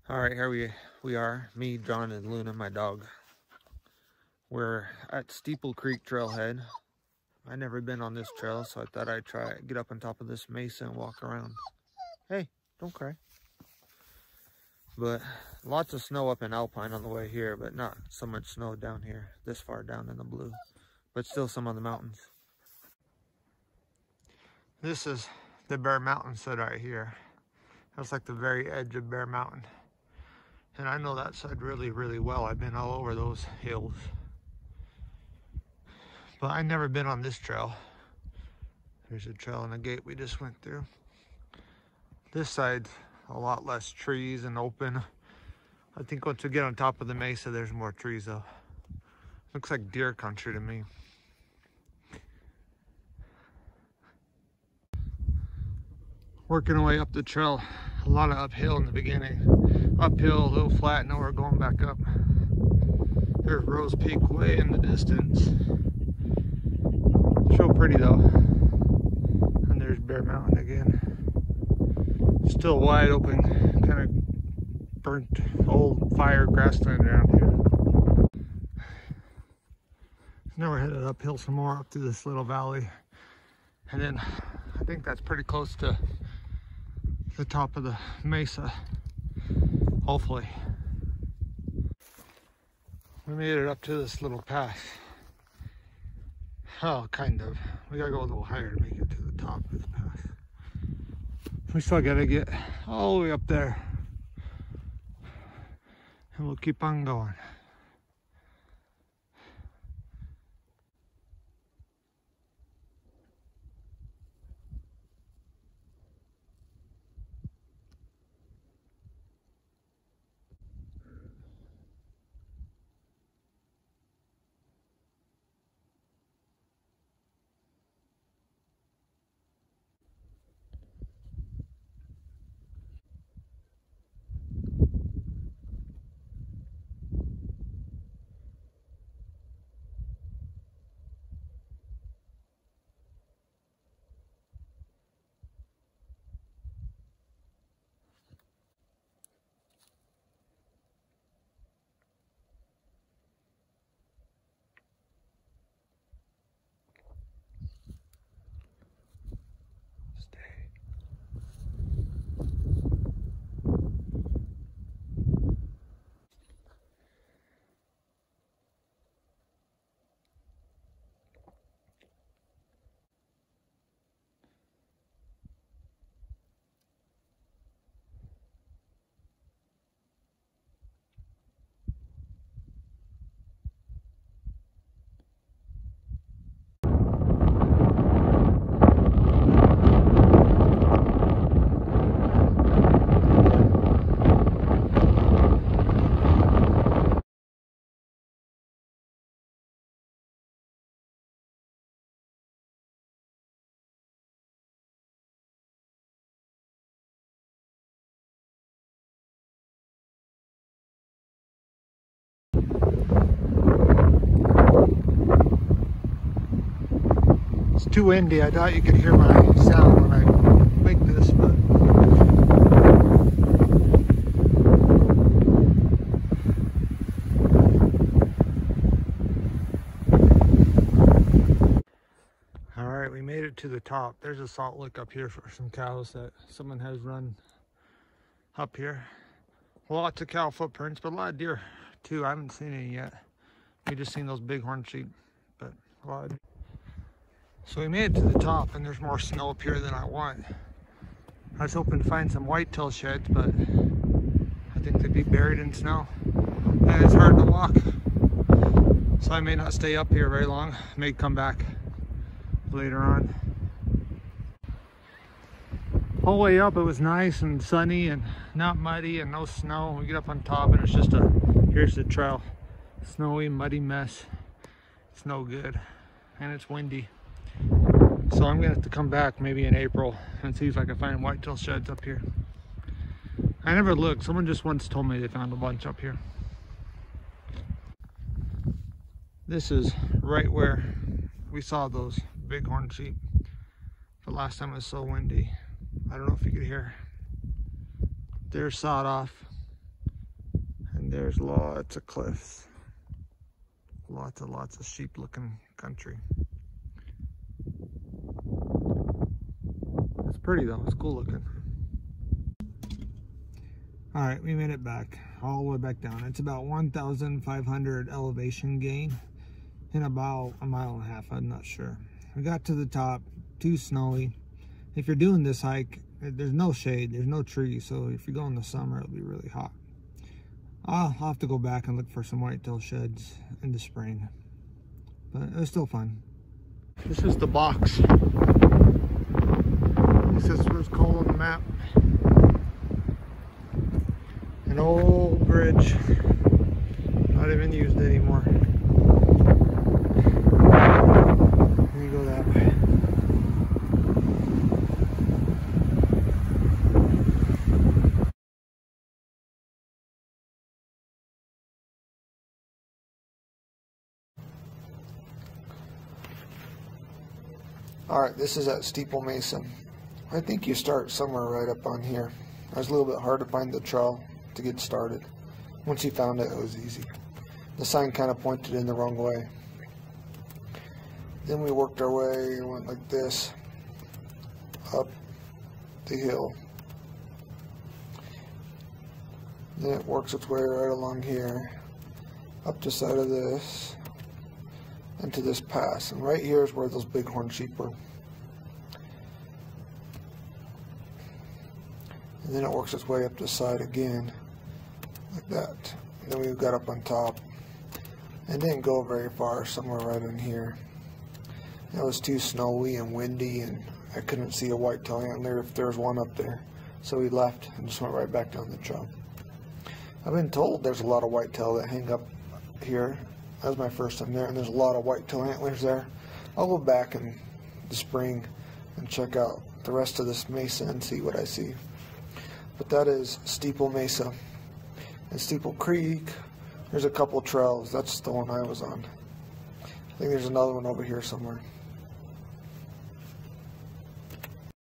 All right, here we are, me, John, and Luna, my dog. We're at Steeple Creek trailhead. I've never been on this trail, so I thought I'd get up on top of this mesa and walk around. Hey, don't cry. But lots of snow up in Alpine on the way here, but not so much snow down here, this far down in the blue. But still some on the mountains. This is the Bear Mountain side right here. That's like the very edge of Bear Mountain. And I know that side really, really well. I've been all over those hills. But I've never been on this trail. There's a trail and a gate we just went through. This side's a lot less trees and open. I think once we get on top of the mesa, there's more trees though. Looks like deer country to me. Working our way up the trail, a lot of uphill in the beginning. Uphill, a little flat, now we're going back up. There's Rose Peak way in the distance. So pretty though. And there's Bear Mountain again. Still wide open, kind of burnt old fire grassland around here. Now we're headed uphill some more up through this little valley. And then I think that's pretty close to the top of the mesa, hopefully. We made it up to this little pass. Oh, kind of. We gotta go a little higher to make it to the top of the pass. We still gotta get all the way up there. And we'll keep on going. It's too windy. I thought you could hear my sound when I make this, but all right, we made it to the top. There's a salt lick up here for some cows that someone has run up here. Lots of cow footprints, but a lot of deer too. I haven't seen any yet. We just seen those bighorn sheep, but a lot of... So we made it to the top, and there's more snow up here than I want. I was hoping to find some whitetail sheds, but I think they'd be buried in snow. And it's hard to walk. So I may not stay up here very long. I may come back later on. Whole way up it was nice and sunny and not muddy and no snow. We get up on top and it's just here's the trail. Snowy, muddy mess. It's no good. And it's windy. So I'm gonna have to come back maybe in April and see if I can find whitetail sheds up here. I never looked. Someone just once told me they found a bunch up here. This is right where we saw those bighorn sheep. The last time it was so windy. I don't know if you could hear. They're sawed off. there's lots of cliffs. Lots of sheep looking country. It's pretty though, it's cool looking. Alright, we made it back, all the way back down. It's about 1,500 elevation gain in about a mile and a half, I'm not sure. We got to the top, too snowy. If you're doing this hike, there's no shade, there's no trees, so if you go in the summer, it'll be really hot. I'll have to go back and look for some whitetail sheds in the spring. But it was still fun. This is the box. This is what's called on the map. An old bridge. Not even used anymore. Let me go that way. Alright, this is at Steeple Mesa. I think you start somewhere right up on here. It was a little bit hard to find the trail to get started. Once you found it, it was easy. The sign kind of pointed in the wrong way. Then we worked our way and went like this, up the hill. Then it works its way right along here, up the side of this, into this pass. And right here is where those bighorn sheep were. And then it works its way up the side again, like that. And then we got up on top. It didn't go very far, somewhere right in here. It was too snowy and windy, and I couldn't see a whitetail antler if there was one up there. So we left and just went right back down the trail. I've been told there's a lot of whitetail that hang up here. That was my first time there, and there's a lot of whitetail antlers there. I'll go back in the spring and check out the rest of this mesa and see what I see. But that is Steeple Mesa. And Steeple Creek, there's a couple trails. That's the one I was on. I think there's another one over here somewhere.